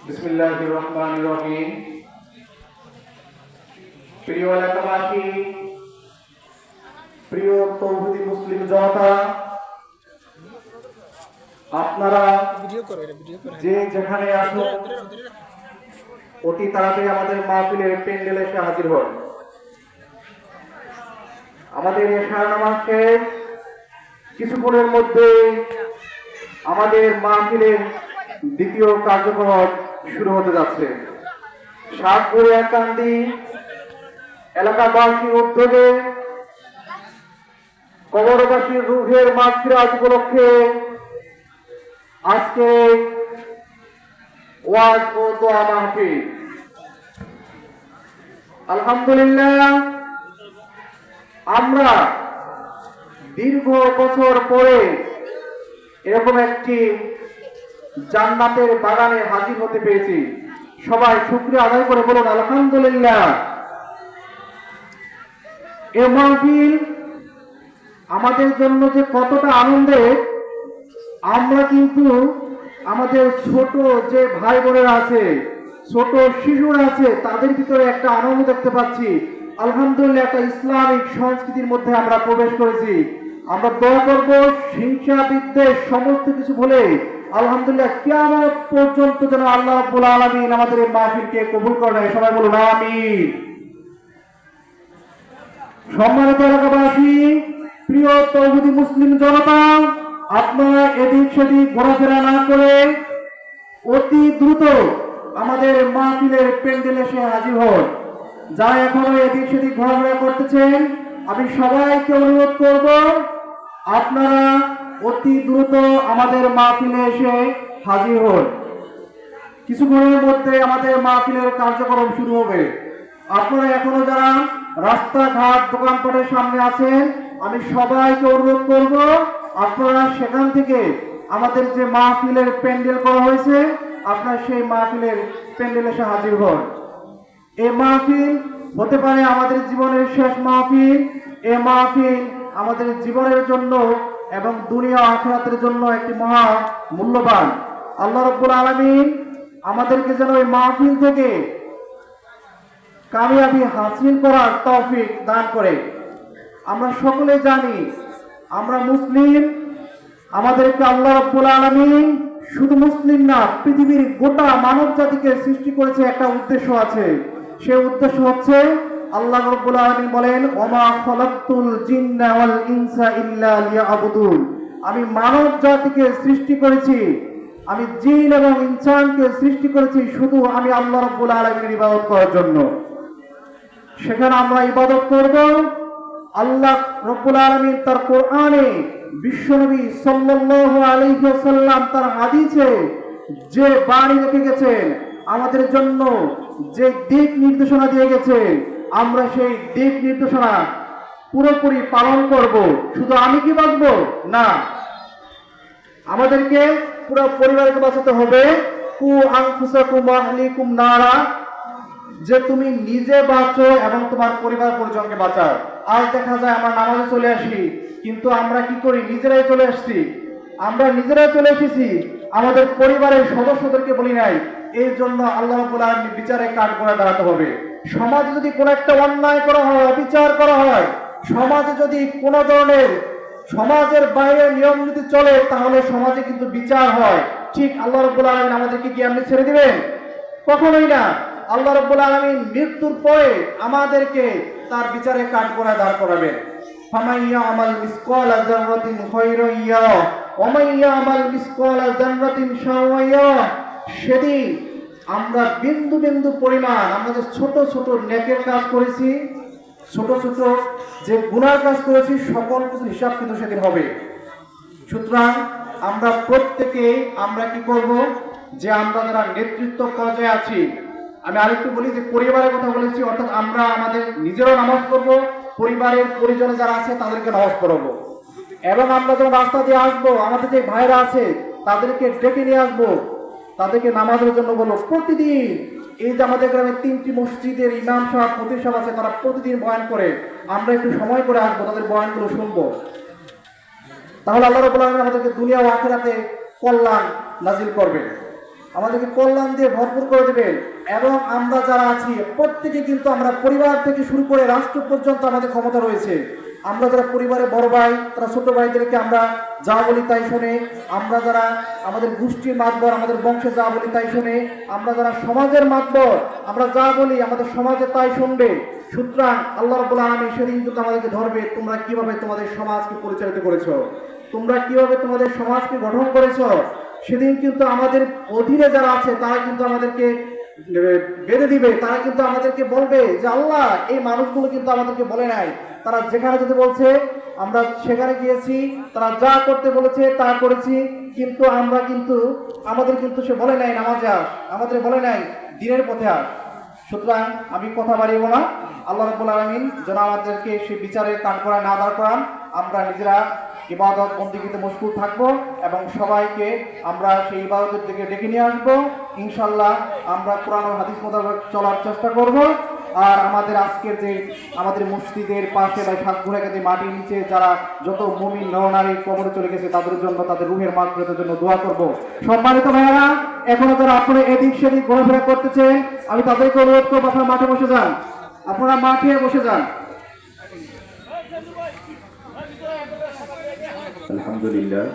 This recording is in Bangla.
বিসমিল্লাহির রহমানির রহিম। প্রিয় এলাকাবাসী, প্রিয় তৌহিদি মুসলিম জনতা, আপনারা যে যেখানে আসুন অতি তাড়াতাড়ি আমাদের মাহফিলের প্যান্ডেলে এসে হাজির হন। আমাদের এশার নামাজ শেষ, কিছুক্ষণের মধ্যে আমাদের মাহফিলের দ্বিতীয় কার্যক্রম শুরু হতে যাচ্ছে। সাতপুরে একান্দি এলাকাবাসীর উদ্যোগে কবরবাসীর রুহের মাগফিরাত উপলক্ষে আজকে ওয়াজ ও দোয়া মাহফিল। আলহামদুলিল্লাহ, আমরা দীর্ঘ বছর পরে এরকম একটি জান্নাতের বাগানে হাজির হতে পেরেছি। সবাই শুকরিয়া আদায় করে বলুন আলহামদুলিল্লাহ। এ মাহফিল আমাদের জন্য যে কতটা আনন্দের, আমরা কিন্তু আমাদের ছোট যে ভাই বোনেরা আছে, ছোট শিশুরা আছে, তাদের ভিতরে একটা আনন্দ দেখতে পাচ্ছি। আলহামদুলিল্লাহ, একটা ইসলামিক সংস্কৃতির মধ্যে আমরা প্রবেশ করেছি। আমরা দোয়া করব হিংসা বিদ্বেষ সমস্ত কিছু বলে আলহামদুলিল্লাহ কিয়ামত পর্যন্ত যেন আল্লাহ রাব্বুল আলামিন আমাদের এই মাহফিলকে কবুল করেন। সবাই বলুন আমিন। সম্মানিত এলাকাবাসী, প্রিয় তৌহিদি মুসলিম জনতা, আপনারা এদিক সেদিক ঘোরাফেরা না করে অতি দ্রুত আমাদের মাহফিলের প্যান্ডেলে এসে হাজির হন। যারা এখনো এদিক সেদিক ঘোরাফেরা করতেছেন, আমি সবাইকে অনুরোধ করব আপনারা অতি দ্রুত আমাদের মাহফিলে এসে হাজির হন। কিছুক্ষণের মধ্যে আমাদের মাহফিলের কার্যক্রম শুরু হবে। আপনারা এখনো যারা রাস্তাঘাট দোকানপাটের সামনে আছেন, আমি সবাইকে অনুরোধ করব আপনারা সেখান থেকে আমাদের যে মাহফিলের প্যান্ডেল করা হয়েছে, আপনারা সেই মাহফিলের প্যান্ডেলে এসে হাজির হন। এই মাহফিল হতে পারে আমাদের জীবনের শেষ মাহফিল। এই মাহফিল আমাদের জীবনের জন্য এবং দুনিয়া আখিরাতের জন্য একটি মহা মূল্যবান। আল্লাহ রাব্বুল আলামিন আমাদেরকে যেন এই মাহফিল থেকে কামিয়াবি হাসিল করার তৌফিক দান করে। আমরা সকলে জানি আমরা মুসলিম, আমাদেরকে আল্লাহ রাব্বুল আলামিন শুধু মুসলিম না, পৃথিবীর গোটা মানব জাতিকে সৃষ্টি করেছে একটা উদ্দেশ্য আছে। সেই উদ্দেশ্য হচ্ছে আল্লাহ রাব্বুল আলামিন বলেন, ওমা খালাকতুল জিন্না ওয়াল ইনসা ইল্লা লিয়াবুদুন। আমি মানব জাতিকে সৃষ্টি করেছি, আমি জিন এবং ইনসানকে সৃষ্টি করেছি শুধু আমি আল্লাহ রাব্বুল আলামিনের ইবাদত করার জন্য। সেখানে আমরা ইবাদত করব। আল্লাহ রাব্বুল আলামিন তার কোরআনে, বিশ্বনবী সাল্লাল্লাহু আলাইহি ওয়াসাল্লাম তার হাদিসে যে বাণী রেখে গেছেন, আমাদের জন্য যে দিক নির্দেশনা দিয়ে গেছেন, আমরা সেই দিক নির্দেশনা পুরোপুরি পালন করব। শুধু আমি কি বাঁচবো না, আমাদেরকে পুরো পরিবারকে বাঁচাতে হবে। কু আনফুসাকুম ওয়া আহলিকুম নারা, যে তুমি নিজে বাঁচো এবং তোমার পরিবার পরিজনকে বাঁচাও। আজ দেখা যায় আমরা নামাজে চলে আসি, কিন্তু আমরা কি করি, নিজেরাই চলে আসছি। আমরা নিজেরাই চলে এসেছি, আমাদের পরিবারের সদস্যদেরকে বলি নাই। এই জন্য আল্লাহ রাব্বুল আলামিন বিচারে কাঠ করে দাঁড়াতে হবে। সমাজে যদি কোনো একটা অন্যায় করা হয়, অবিচার করা হয়, সমাজে যদি কোনো ধরনের সমাজের বাইরে নিয়ম যদি চলে, তাহলে সমাজে কিন্তু বিচার হয়। ঠিক আল্লাহ রাব্বুল আলামিন আমাদেরকে কি এমনি ছেড়ে দিবেন? কখনোই না। আল্লাহ রাব্বুল আলামিন মৃত্যুর পরে আমাদেরকে তার বিচারে কাঠগড়ায় দাঁড় করাবেন। ফামাইয়া আমাল মিসকালা যাররাতিন খায়রান ইয়ারা ওয়া মাইয়া আমাল মিসকালা যাররাতিন শাররান ইয়ারা। সেদিন আমরা বিন্দু বিন্দু পরিমাণ আমরা যে ছোট ছোট নেকের কাজ করেছি, ছোট ছোট যে গুনার কাজ করেছি, সকল কিছু হিসাব কিন্তু সেদিন হবে। সুতরাং আমরা প্রত্যেকে আমরা কি করব, যে আমরা যারা নেতৃত্ব পর্যায়ে আছি, আমি আরেকটু বলি যে পরিবারের কথা বলেছি, অর্থাৎ আমরা আমাদের নিজেরাও নামাজ পড়বো, পরিবারের পরিজনে যারা আছে তাদেরকে নামাজ পড়াবো, এবং আমরা যখন রাস্তা দিয়ে আসবো, আমাদের যে ভাইরা আছে তাদেরকে ডেকে নিয়ে আসবো, তাদেরকে নামাজের জন্য বলবো। প্রতিদিন এই যে আমাদের গ্রামে 3টি মসজিদের ইমাম সাহেব, খতিব সাহেব আছে, তারা প্রতিদিন বয়ান করে, আমরা একটু সময় করে আসবো, তাদের বয়ানগুলো শুনবো। তাহলে আল্লাহ রাব্বুল আলামিন আমাদেরকে দুনিয়া ও আখিরাতে কল্যাণ নাজিল করবেন, আমাদেরকে কল্যাণ দিয়ে ভরপুর করে দেবেন। এবং আমরা যারা আছি প্রত্যেকে কিন্তু আমরা পরিবার থেকে শুরু করে রাষ্ট্র পর্যন্ত আমাদের ক্ষমতা রয়েছে। আমরা যারা পরিবারে বড় ভাই, তারা ছোট ভাইদেরকে আমরা যা বলি তাই শোনে, আমরা যারা আমাদের গোষ্ঠীর মাতবর, আমাদের বংশে যা বলি তাই শোনে, আমরা যারা সমাজের মাতবর, আমরা যা বলি আমাদের সমাজে তাই শুনবে। সুতরাং আল্লাহ রাব্বুল আলামিন সেদিন কিন্তু আমাদেরকে ধরবে, তোমরা কিভাবে তোমাদের সমাজকে পরিচালিত করেছো, তোমরা কিভাবে তোমাদের সমাজকে গঠন করেছো। সেদিন কিন্তু আমাদের অধীনে যারা আছে তারা কিন্তু আমাদেরকে বেঁধে দিবে, তারা কিন্তু আমাদেরকে বলবে যে আল্লাহ এই মানুষগুলো কিন্তু আমাদেরকে বলে নাই, তারা যেখানে যেতে বলছে আমরা সেখানে গিয়েছি, তারা যা করতে বলেছে তা করেছি, কিন্তু আমরা কিন্তু আমাদের কিন্তু সে বলে নাই নামাজে আস, আমাদের বলে নাই দিনের পথে আস। সুতরাং আমি কথা বাড়িব না, আল্লাহ রাব্বুল আলামিন যেন আমাদেরকে সেই বিচারে কান করায় না দাঁড় করান। আমরা নিজেরা ইবাদত বন্দেগীতে মশগুল থাকবো এবং সবাইকে আমরা সেই ইবাদতের দিকে ডেকে নিয়ে আসবো। ইনশাল্লাহ আমরা কোরআন ও হাদিস মোতাবেক চলার চেষ্টা করব। আর আমাদের আজকের যে আমাদের মসজিদের পাশে বা সাতঘুরাকে যে মাটির নিচে যারা যত মুমিন নরনারী কবরে চলে গেছে তাদের জন্য, তাদের রুহের মাগফিরাতের জন্য দোয়া করব। সম্মানিত ভাইয়েরা, এখনো যারা আপনারা এদিক সেদিক ঘোরাফেরা করতেছেন, আমি তাদেরকে অনুরোধ করবো আপনারা মাঠে বসে যান, আপনারা মাঠে বসে যান। আলহামদুলিল্লাহ।